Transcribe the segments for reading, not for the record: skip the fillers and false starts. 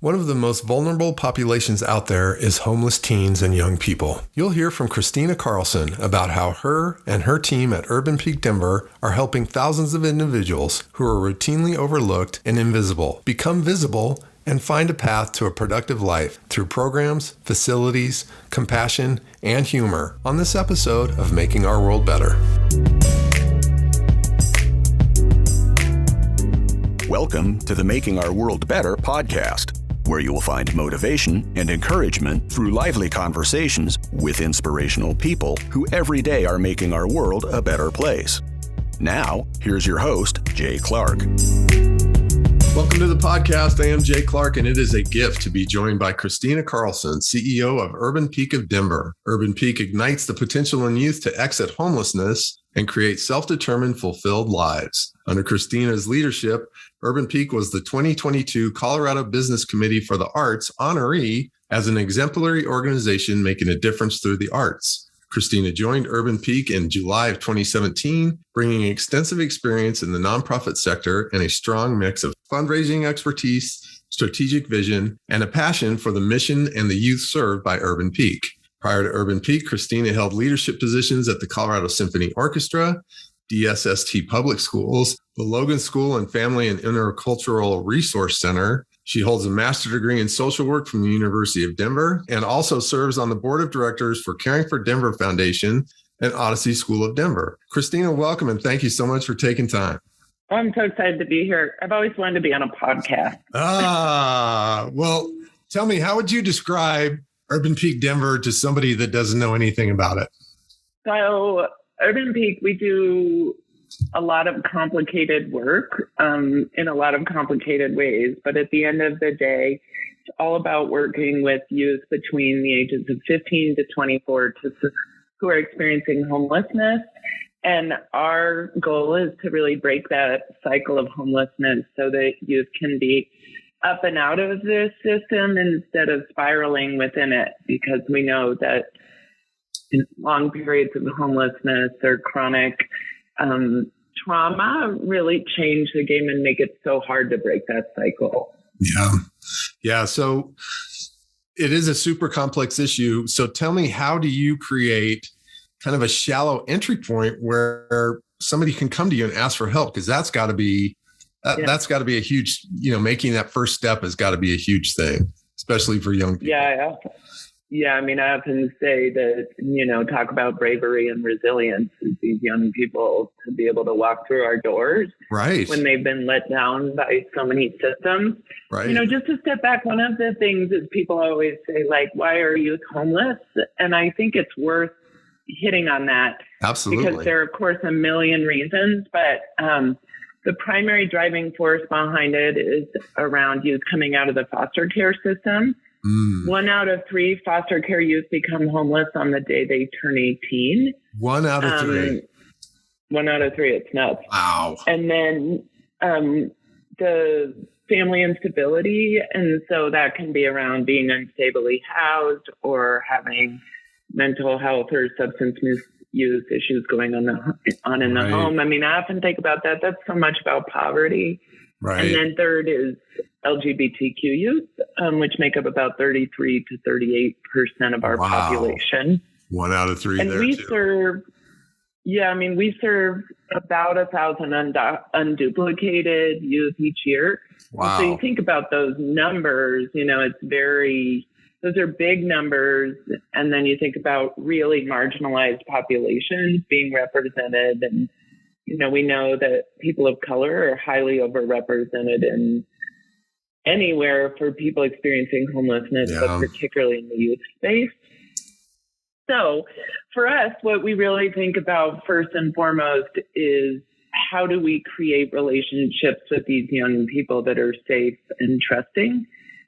One of the most vulnerable populations out there is homeless teens and young people. You'll hear from Christina Carlson about how her and her team at Urban Peak Denver are helping thousands of individuals who are routinely overlooked and invisible become visible and find a path to a productive life through programs, facilities, compassion, and humor on this episode of Making Our World Better. Welcome to the Making Our World Better podcast, where you will find motivation and encouragement through lively conversations with inspirational people who every day are making our world a better place. Now, here's your host, Jay Clark. Welcome to the podcast. I am Jay Clark, and it is a gift to be joined by Christina Carlson, CEO of Urban Peak of Denver. Urban Peak ignites the potential in youth to exit homelessness and create self-determined, fulfilled lives. Under Christina's leadership, Urban Peak was the 2022 Colorado Business Committee for the Arts honoree as an exemplary organization making a difference through the arts. Christina joined Urban Peak in July of 2017, bringing extensive experience in the nonprofit sector and a strong mix of fundraising expertise, strategic vision, and a passion for the mission and the youth served by Urban Peak. Prior to Urban Peak, Christina held leadership positions at the Colorado Symphony Orchestra, DSST Public Schools, the Logan School and Family and Intercultural Resource Center. She holds a master's degree in social work from the University of Denver and also serves on the board of directors for Caring for Denver Foundation and Odyssey School of Denver. Christina, welcome, and thank you so much for taking time. I'm so excited to be here. I've always wanted to be on a podcast. Well, tell me, how would you describe Urban Peak Denver to somebody that doesn't know anything about it? So Urban Peak, we do a lot of complicated work in a lot of complicated ways. But at the end of the day, it's all about working with youth between the ages of 15 to 24 who are experiencing homelessness. And our goal is to really break that cycle of homelessness so that youth can be up and out of this system instead of spiraling within it, because we know that long periods of homelessness or chronic trauma really change the game and make it so hard to break that cycle. Yeah. So it is a super complex issue. So tell me, how do you create kind of a shallow entry point where somebody can come to you and ask for help? Because that's got to be that's got to be a huge, making that first step has got to be a huge thing, especially for young people. Yeah. I mean, I often say that, talk about bravery and resilience is these young people to be able to walk through our doors, right, when they've been let down by so many systems. Right. Just to step back, one of the things is people always say, like, why are youth homeless? And I think it's worth hitting on that. Absolutely. Because there are, of course, a million reasons, but the primary driving force behind it is around youth coming out of the foster care system. 1 out of 3 foster care youth become homeless on the day they turn 18. 1 out of 3. 1 out of 3. It's nuts. Wow. And then the family instability. And so that can be around being unstably housed or having mental health or substance misuse issues going on in the home. I mean, I often think about that. That's so much about poverty. Right. And then third is LGBTQ youth, which make up about 33 to 38% of our population. 1 out of 3 and there, we too. We serve about 1,000 unduplicated youth each year. Wow. So you think about those numbers, those are big numbers. And then you think about really marginalized populations being represented. And, we know that people of color are highly overrepresented in anywhere for people experiencing homelessness, but particularly in the youth space. So for us, what we really think about first and foremost is how do we create relationships with these young people that are safe and trusting?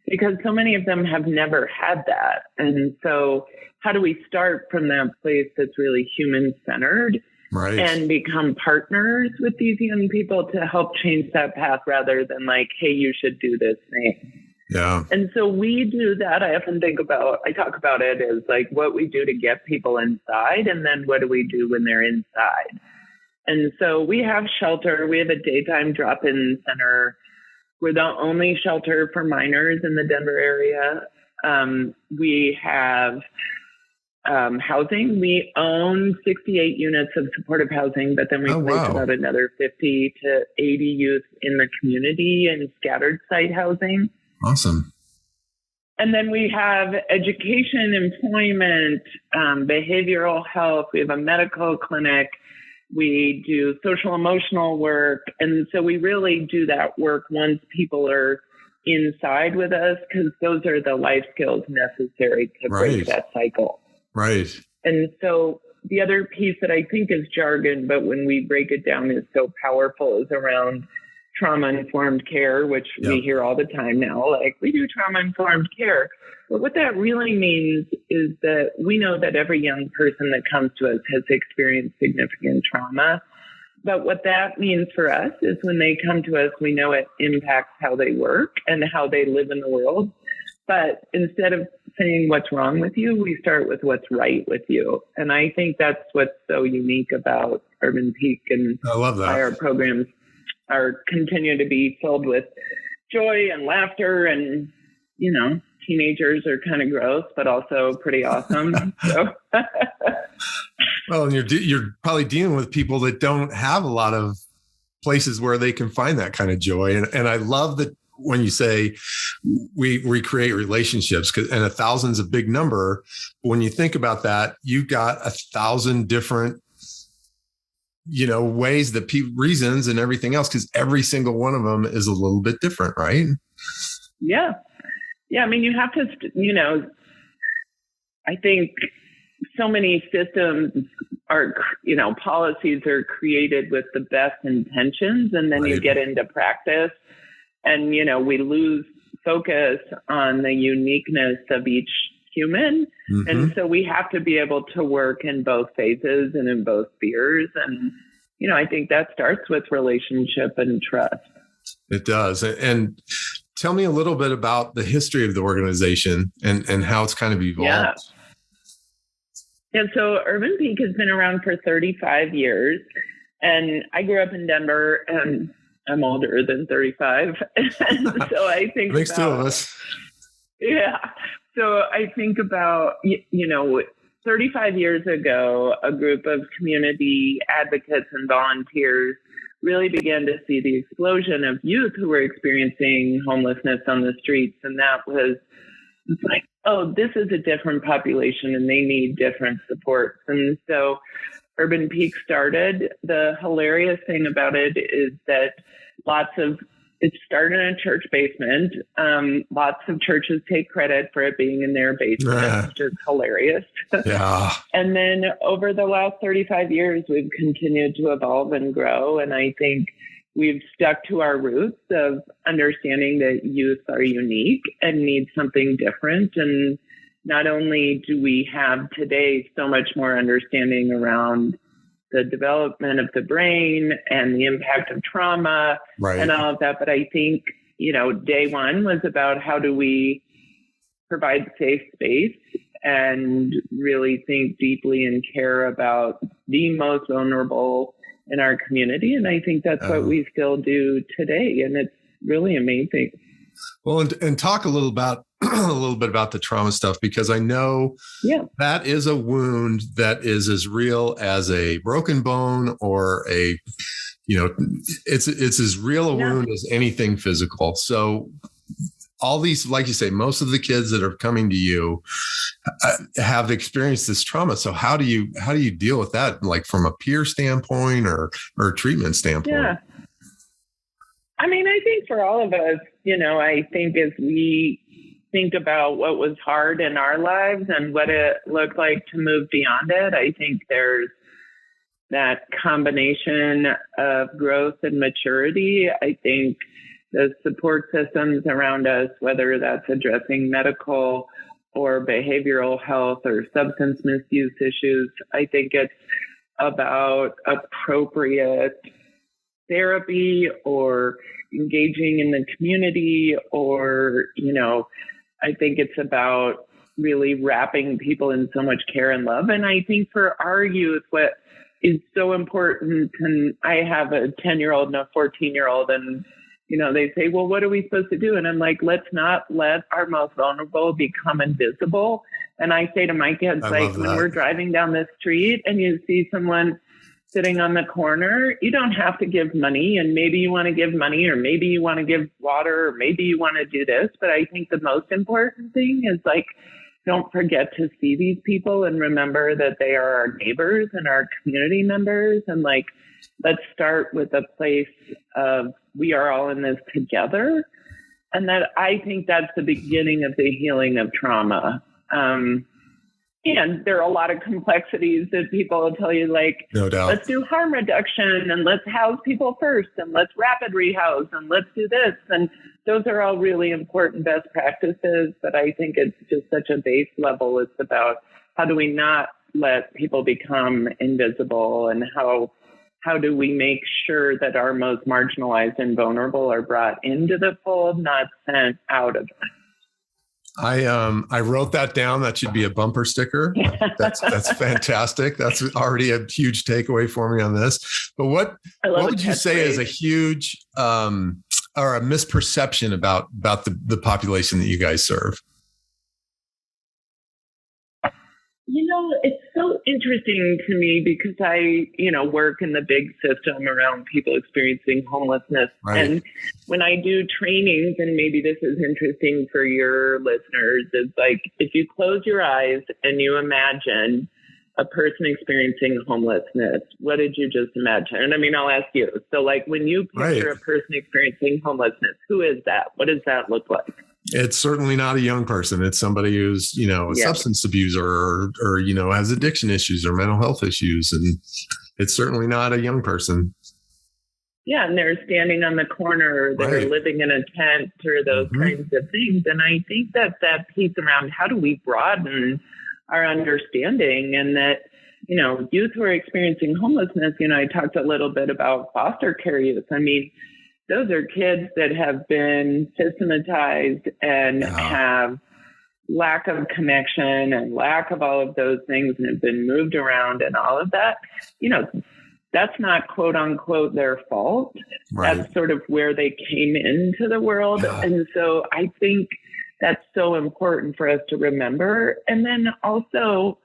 Because so many of them have never had that. And so how do we start from that place that's really human-centered? Right. And become partners with these young people to help change that path rather than like, hey, you should do this thing. Yeah. And so we do that. I talk about it as like what we do to get people inside and then what do we do when they're inside. And so we have shelter. We have a daytime drop-in center We're the only shelter for minors in the Denver area. We have housing. We own 68 units of supportive housing, but then we place about another 50 to 80 youth in the community and scattered site housing. Awesome. And then we have education, employment, behavioral health. We have a medical clinic. We do social emotional work. And so we really do that work once people are inside with us, because those are the life skills necessary to break that cycle. Right. And so the other piece that I think is jargon, but when we break it down is so powerful, is around trauma-informed care, which we hear all the time now, like, we do trauma-informed care. But what that really means is that we know that every young person that comes to us has experienced significant trauma. But what that means for us is when they come to us, we know it impacts how they work and how they live in the world. But instead of saying what's wrong with you, we start with what's right with you. And I think that's what's so unique about Urban Peak, and I love that. Our programs continue to be filled with joy and laughter, and, you know, teenagers are kind of gross, but also pretty awesome. So. Well, and you're probably dealing with people that don't have a lot of places where they can find that kind of joy. And I love that when you say we create relationships, and 1,000's a big number. When you think about that, you got 1,000 different, you know, ways that reasons and everything else, because every single one of them is a little bit different, right? Yeah. Yeah. I mean, you have to, you know, I think so many systems are, you know, policies are created with the best intentions, and then you get into practice and, you know, we lose focus on the uniqueness of each human. Mm-hmm. And so we have to be able to work in both phases and in both spheres. And, you know, I think that starts with relationship and trust. It does. And tell me a little bit about the history of the organization and how it's kind of evolved. Yeah. And so Urban Peak has been around for 35 years. And I grew up in Denver, and I'm older than 35. And so I think makes two of us. Yeah. So I think about, you know, 35 years ago, a group of community advocates and volunteers really began to see the explosion of youth who were experiencing homelessness on the streets. And that was like, oh, this is a different population and they need different supports. And so Urban Peak started. The hilarious thing about it is that it started in a church basement. Lots of churches take credit for it being in their basement, which is hilarious. Yeah. And then over the last 35 years, we've continued to evolve and grow. And I think we've stuck to our roots of understanding that youth are unique and need something different. And not only do we have today so much more understanding around the development of the brain and the impact of trauma and all of that. But I think, you know, day one was about how do we provide safe space and really think deeply and care about the most vulnerable in our community. And I think that's what we still do today. And it's really amazing. Well, and talk a little bit about the trauma stuff, because I know that is a wound that is as real as a broken bone or a, you know, it's as real a wound as anything physical. So all these, like you say, most of the kids that are coming to you have experienced this trauma. So how do you deal with that? Like from a peer standpoint or a treatment standpoint? Yeah. I mean, I think for all of us, you know, I think as we think about what was hard in our lives and what it looked like to move beyond it, I think there's that combination of growth and maturity. I think the support systems around us, whether that's addressing medical or behavioral health or substance misuse issues, I think it's about appropriate therapy or engaging in the community, or, you know, I think it's about really wrapping people in so much care and love. And I think for our youth, what is so important, and I have a 10-year-old and a 14-year-old, and, they say, well, what are we supposed to do? And I'm like, let's not let our most vulnerable become invisible. And I say to my kids, like, when we're driving down the street and you see someone sitting on the corner, you don't have to give money. And maybe you want to give money, or maybe you want to give water, or maybe you want to do this. But I think the most important thing is, like, don't forget to see these people and remember that they are our neighbors and our community members. And, like, let's start with a place of we are all in this together. And that, I think that's the beginning of the healing of trauma. And there are a lot of complexities that people will tell you, like, no doubt, let's do harm reduction, and let's house people first, and let's rapid rehouse, and let's do this. And those are all really important best practices. But I think it's just such a base level. It's about how do we not let people become invisible, and how do we make sure that our most marginalized and vulnerable are brought into the fold, not sent out of it. I wrote that down. That should be a bumper sticker. That's fantastic. That's already a huge takeaway for me on this. But what would you say is a huge or a misperception about the population that you guys serve? It's so interesting to me because I, work in the big system around people experiencing homelessness. Right. And when I do trainings, and maybe this is interesting for your listeners, it's like, if you close your eyes and you imagine a person experiencing homelessness, what did you just imagine? And I mean, I'll ask you. So, like, when you picture a person experiencing homelessness, who is that? What does that look like? It's certainly not a young person. It's somebody who's, a substance abuser or, has addiction issues or mental health issues. And it's certainly not a young person. Yeah. And they're standing on the corner, they're living in a tent, or those kinds of things. And I think that piece around how do we broaden our understanding, and that, youth who are experiencing homelessness, I talked a little bit about foster care youth. I mean, those are kids that have been systematized and have lack of connection and lack of all of those things, and have been moved around and all of that. That's not quote unquote their fault. Right. That's sort of where they came into the world. Yeah. And so I think that's so important for us to remember. And then also,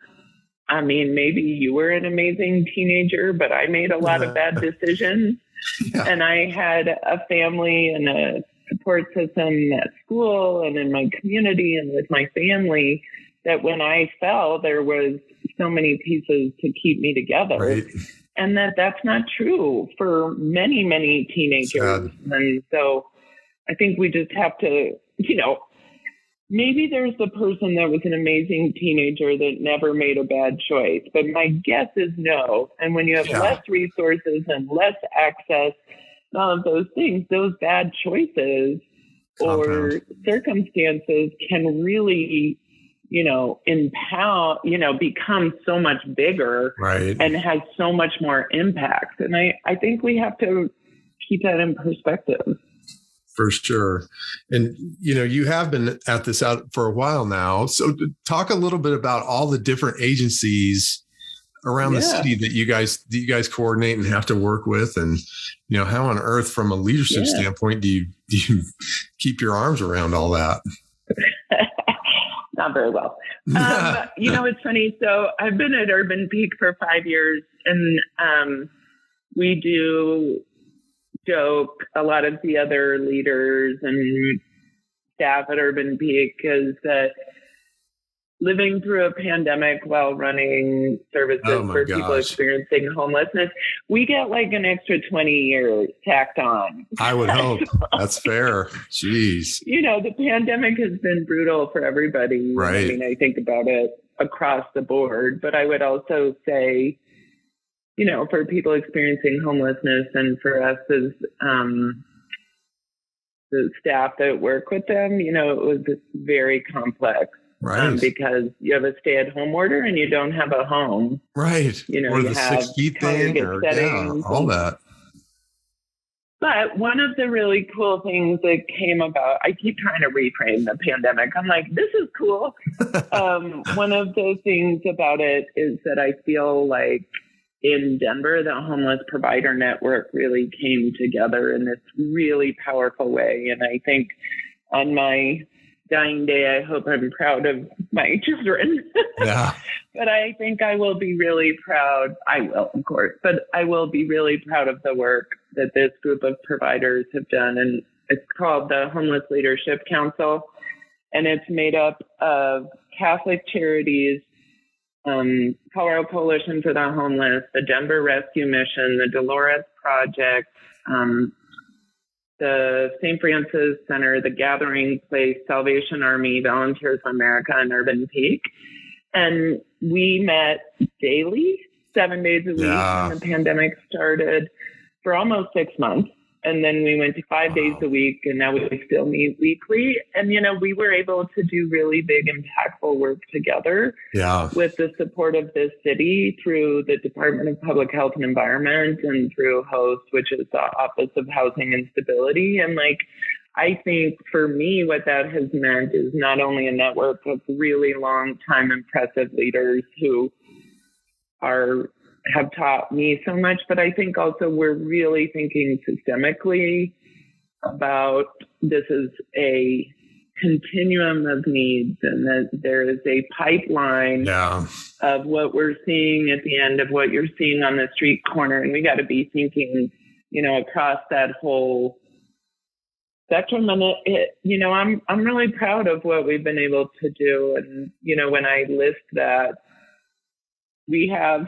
I mean, maybe you were an amazing teenager, but I made a lot of bad decisions. Yeah. And I had a family and a support system at school and in my community and with my family that when I fell, there was so many pieces to keep me together. Right. And that's not true for many, many teenagers. Sad. And so I think we just have to, maybe there's the person that was an amazing teenager that never made a bad choice. But my guess is no. And when you have less resources and less access, all of those things, those bad choices or circumstances can really, become so much bigger and has so much more impact. And I think we have to keep that in perspective. For sure. And, you have been at this out for a while now. So talk a little bit about all the different agencies around the city that you guys coordinate and have to work with. And, how on earth, from a leadership standpoint, do you keep your arms around all that? Not very well. It's funny. So I've been at Urban Peak for 5 years, and we do joke, a lot of the other leaders and staff at Urban Peak, is that living through a pandemic while running services for people experiencing homelessness, we get like an extra 20 years tacked on. I would hope. That's fair. Jeez. The pandemic has been brutal for everybody. Right. I mean, I think about it across the board, but I would also say, for people experiencing homelessness and for us as the staff that work with them, it was very complex. Right. Because you have a stay-at-home order and you don't have a home. Right. Or the 6 feet thing, or all that. But one of the really cool things that came about, I keep trying to reframe the pandemic. I'm like, this is cool. One of the things about it is that I feel like in Denver, the homeless provider network really came together in this really powerful way. And I think on my dying day, I hope I'm proud of my children. Yeah. But I think I will be really proud. I will, of course, but I will be really proud of the work that this group of providers have done. And it's called the Homeless Leadership Council. And it's made up of Catholic charities, Colorado Coalition for the Homeless, the Denver Rescue Mission, the Dolores Project, the St. Francis Center, the Gathering Place, Salvation Army, Volunteers for America, and Urban Peak. And we met daily, 7 days a week when the pandemic started for almost 6 months. And then we went to 5 days a week, and now we still meet weekly. And, we were able to do really big, impactful work together with the support of this city through the Department of Public Health and Environment and through HOST, which is the Office of Housing and Stability. And I think for me, what that has meant is not only a network of really long time impressive leaders who have taught me so much, but I think also we're really thinking systemically about this is a continuum of needs, and that there is a pipeline of what we're seeing at the end of what you're seeing on the street corner. And we got to be thinking, across that whole spectrum. And I'm really proud of what we've been able to do. And, when I list that, we have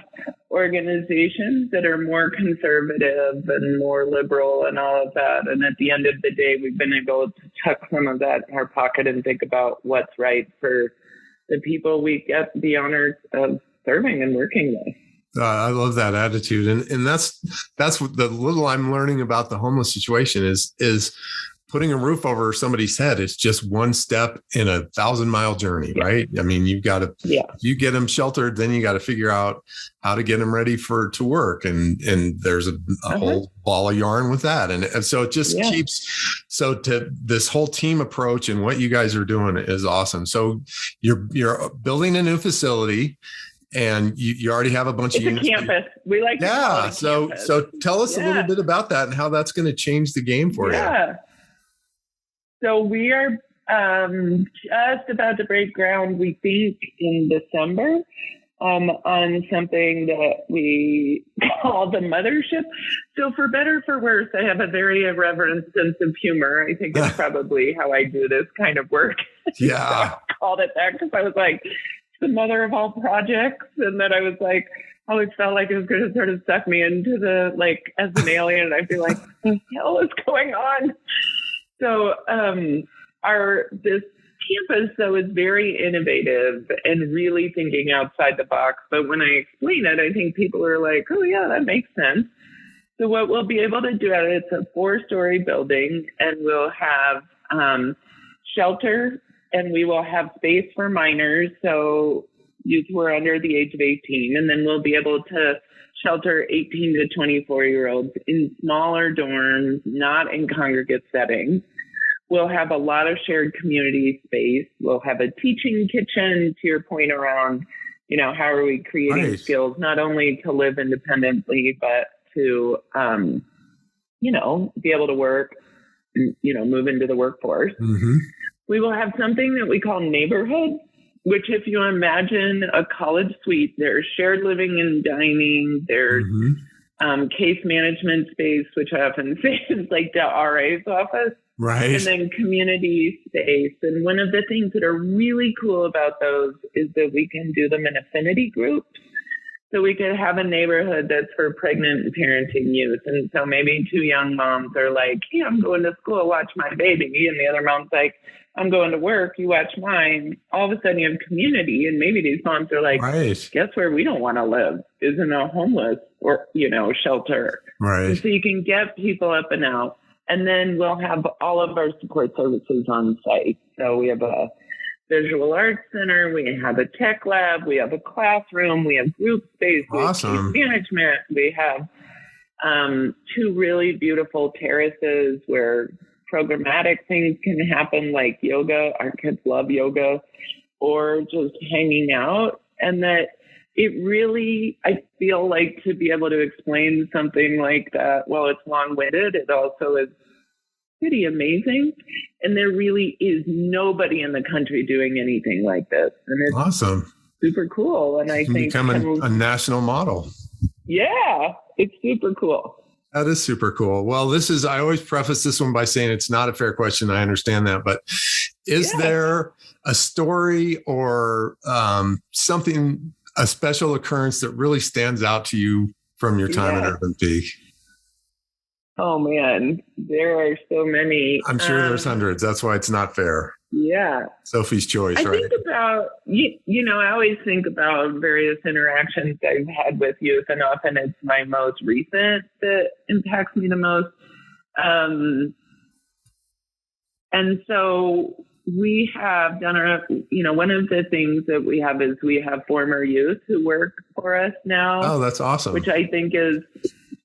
organizations that are more conservative and more liberal and all of that. And at the end of the day, we've been able to tuck some of that in our pocket and think about what's right for the people we get the honor of serving and working with. I love that attitude. And that's what the little I'm learning about the homeless situation is putting a roof over somebody's head is just one step in a 1,000-mile journey, right? I mean, you've got to, if you get them sheltered, then you got to figure out how to get them ready to work. And there's a whole ball of yarn with that. And so it just keeps, so to this whole team approach and what you guys are doing is awesome. So you're building a new facility, and you already have a bunch of units. It's a campus. We like to call it a campus. So tell us a little bit about that and how that's going to change the game for you. So we are just about to break ground, we think, in December on something that we call the mothership. So for better or for worse, I have a very irreverent sense of humor. I think it's probably how I do this kind of work. So I called it that because I was like, the mother of all projects. And then I was like, I always felt like it was going to sort of suck me into as an alien. And I'd be like, what the hell is going on? So this campus, though, is very innovative and really thinking outside the box. But when I explain it, I think people are like, oh, yeah, that makes sense. So what we'll be able to do, it's a 4-story building, and we'll have shelter, and we will have space for minors, so youth who are under the age of 18. And then we'll be able to shelter 18 to 24-year-olds in smaller dorms, not in congregate settings. We'll have a lot of shared community space. We'll have a teaching kitchen, to your point around, how are we creating skills, not only to live independently, but to, be able to work, move into the workforce. Mm-hmm. We will have something that we call neighborhood, which if you imagine a college suite, there's shared living and dining, there's case management space, which I often say is like the RA's office. Right. And then community space. And one of the things that are really cool about those is that we can do them in affinity groups. So we could have a neighborhood that's for pregnant and parenting youth. And so maybe 2 young moms are like, hey, I'm going to school, watch my baby. And the other mom's like, I'm going to work, you watch mine. All of a sudden you have community. And maybe these moms are like, guess where we don't want to live is in a homeless or, shelter. Right. And so you can get people up and out. And then we'll have all of our support services on site. So we have a visual arts center, we have a tech lab, we have a classroom, we have group space, we have case management, we have 2 really beautiful terraces where programmatic things can happen, like yoga. Our kids love yoga, or just hanging out. And that it really, I feel like to be able to explain something like that, well, it's long-winded, it also is pretty amazing. And there really is nobody in the country doing anything like this. And it's awesome. Super cool. And I think become a national model. Yeah, it's super cool. That is super cool. Well, I always preface this one by saying it's not a fair question. I understand that. But is there a story or something, a special occurrence that really stands out to you from your time at Urban Peak? Oh, man, there are so many. I'm sure there's hundreds. That's why it's not fair. Yeah. Sophie's choice, right? I think about, I always think about various interactions I've had with youth, and often it's my most recent that impacts me the most. And so we have done one of the things that we have is we have former youth who work for us now. Oh, that's awesome. Which I think is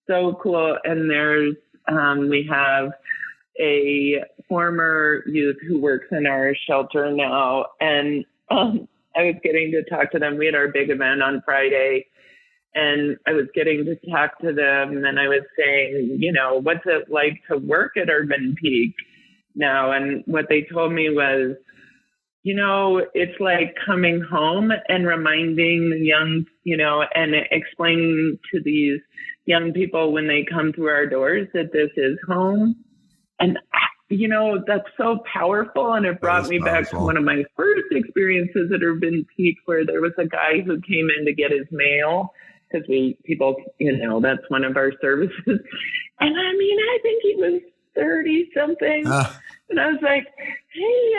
so cool. And we have a former youth who works in our shelter now. And I was getting to talk to them. We had our big event on Friday, and I was getting to talk to them, and I was saying, what's it like to work at Urban Peak now? And what they told me was, it's like coming home and reminding the young, and explaining to these young people when they come through our doors that this is home. And, that's so powerful. And it brought me back to one of my first experiences at Urban Peak, where there was a guy who came in to get his mail, because that's one of our services. And I think he was 30 something. And I was like, hey,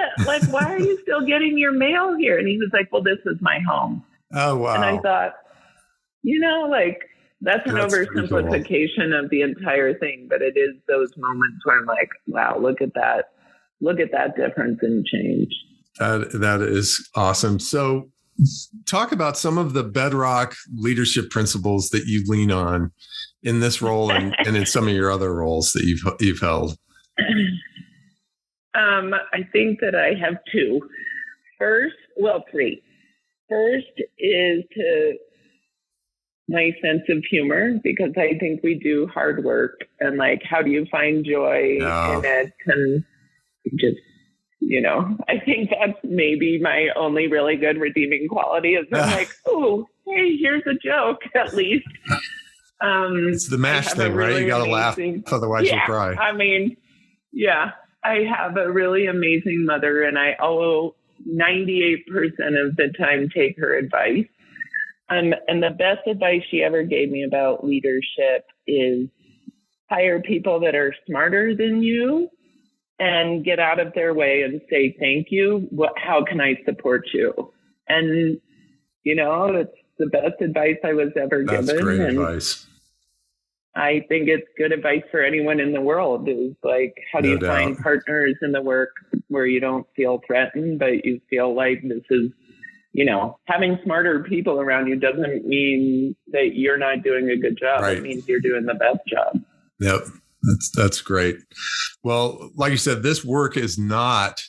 why are you still getting your mail here? And he was like, well, this is my home. Oh, wow. And I thought, that's an oversimplification of the entire thing, but it is those moments where I'm like, wow, look at that difference and change. That is awesome. So talk about some of the bedrock leadership principles that you lean on in this role and in some of your other roles that you've held. I think that I have three. First is my sense of humor, because I think we do hard work, and how do you find joy in it? And just, I think that's maybe my only really good redeeming quality is I'm like, oh, hey, here's a joke at least. It's the MASH thing, right? You got to laugh, otherwise you'll cry. I have a really amazing mother, and I 98% of the time take her advice. And the best advice she ever gave me about leadership is hire people that are smarter than you and get out of their way and say, thank you. How can I support you? And, it's the best advice I was ever given. That's great advice. I think it's good advice for anyone in the world is how do you find partners in the work where you don't feel threatened, but you feel like this is, having smarter people around you doesn't mean that you're not doing a good job. Right. It means you're doing the best job. Yep. That's great. Well, like you said, this work is not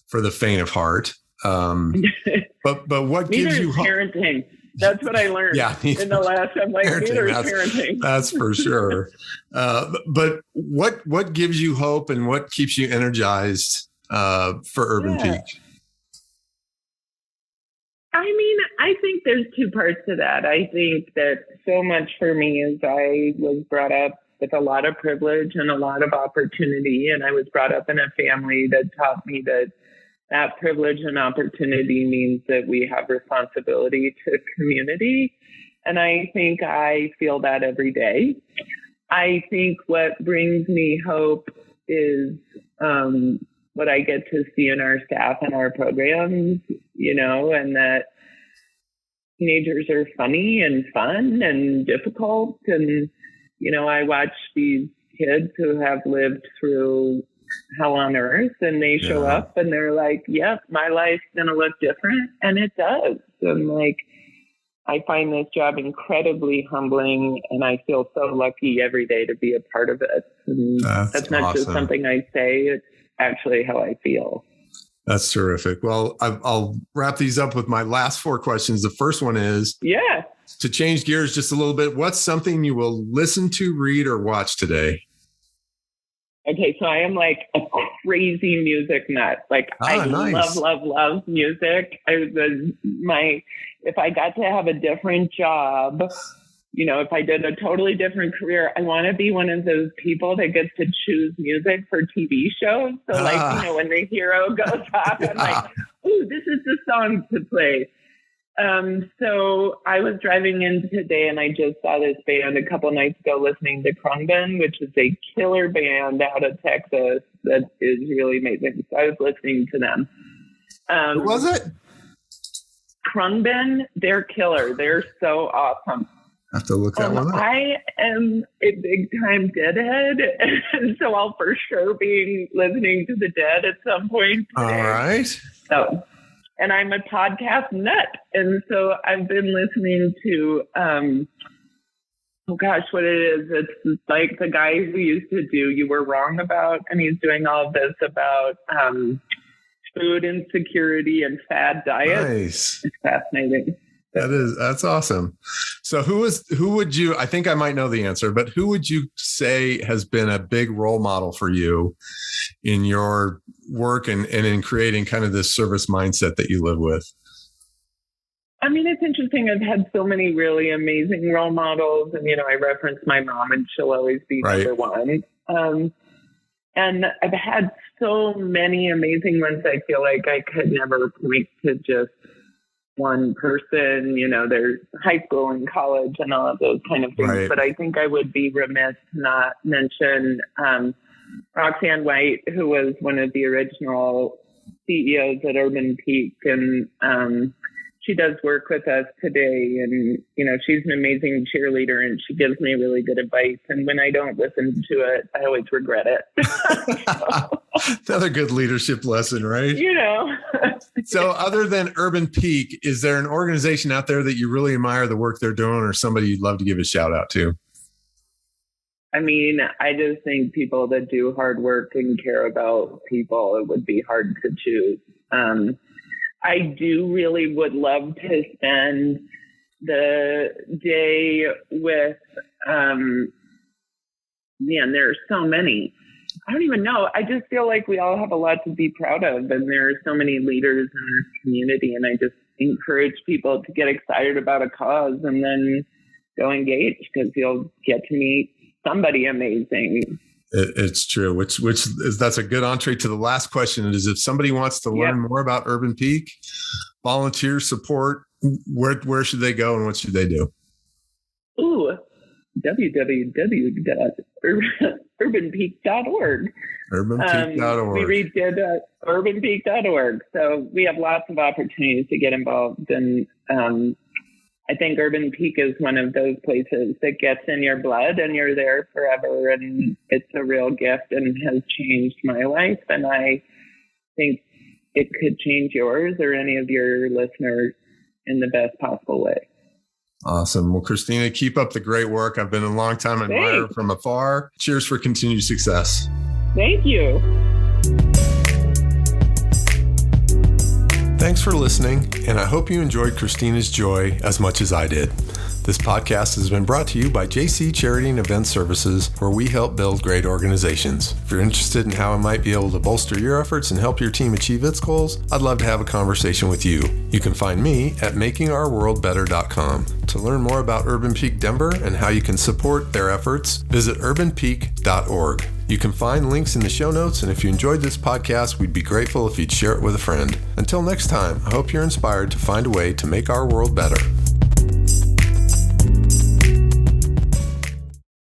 for the faint of heart. But what gives you hope? Parenting. That's what I learned in the last. I'm like, neither is parenting. That's for sure. But what gives you hope and what keeps you energized for Urban Peak? I think there's two parts to that. I think that so much for me is I was brought up with a lot of privilege and a lot of opportunity. And I was brought up in a family that taught me that privilege and opportunity means that we have responsibility to community. And I think I feel that every day. I think what brings me hope is what I get to see in our staff and our programs, and that teenagers are funny and fun and difficult. And, I watch these kids who have lived through hell on earth, and they show up and they're like, yep, my life's going to look different. And it does. And I find this job incredibly humbling, and I feel so lucky every day to be a part of it. And that's not just something I say, it's actually how I feel. That's terrific. Well, I'll wrap these up with my last four questions. The first one is, to change gears just a little bit, what's something you will listen to, read, or watch today? Okay, so I am like a crazy music nut. Like I nice. love music. If I got to have a different job, if I did a totally different career, I want to be one of those people that gets to choose music for TV shows. So when the hero goes off, I'm like, ooh, this is the song to play. So I was driving in today and I just saw this band a couple nights ago listening to Krungben, which is a killer band out of Texas that is really amazing. So I was listening to them. Who was it? Krungben, they're killer. They're so awesome. I have to look that one up. I am a big time Deadhead, and so I'll for sure be listening to the Dead at some point today. All right. So, and I'm a podcast nut, and so I've been listening to what it is. It's like the guy who used to do You Were Wrong About, and he's doing all of this about food insecurity and fad diets. Nice. It's fascinating. That's awesome. So who would you, I think I might know the answer, but who would you say has been a big role model for you in your work and in creating kind of this service mindset that you live with? I mean, it's interesting. I've had so many really amazing role models, and, I reference my mom and she'll always be number one. And I've had so many amazing ones. I feel like I could never point to just one person, there's high school and college and all of those kind of things. Right. But I think I would be remiss to not mention Roxanne White, who was one of the original CEOs at Urban Peak. And she does work with us today. And, she's an amazing cheerleader and she gives me really good advice. And when I don't listen to it, I always regret it. Another good leadership lesson, right? So other than Urban Peak, is there an organization out there that you really admire the work they're doing or somebody you'd love to give a shout out to? I mean, I just think people that do hard work and care about people, it would be hard to choose. I do really would love to spend the day with, there are so many. I don't even know. I just feel like we all have a lot to be proud of, and there are so many leaders in this community, and I just encourage people to get excited about a cause and then go engage, because you'll get to meet somebody amazing. It's true. Which is, that's a good entree to the last question. Is if somebody wants to learn more about Urban Peak, volunteer support, where should they go and what should they do? Ooh, www.urbanpeak.org. Urbanpeak.org. We redid urbanpeak.org. So we have lots of opportunities to get involved. And I think Urban Peak is one of those places that gets in your blood and you're there forever. And it's a real gift and has changed my life. And I think it could change yours or any of your listeners in the best possible way. Awesome. Well, Christina, keep up the great work. I've been a long time admirer from afar. Cheers for continued success. Thank you. Thanks for listening, and I hope you enjoyed Christina's joy as much as I did. This podcast has been brought to you by JC Charity and Event Services, where we help build great organizations. If you're interested in how I might be able to bolster your efforts and help your team achieve its goals, I'd love to have a conversation with you. You can find me at makingourworldbetter.com. To learn more about Urban Peak Denver and how you can support their efforts, visit urbanpeak.org. You can find links in the show notes, and if you enjoyed this podcast, we'd be grateful if you'd share it with a friend. Until next time, I hope you're inspired to find a way to make our world better.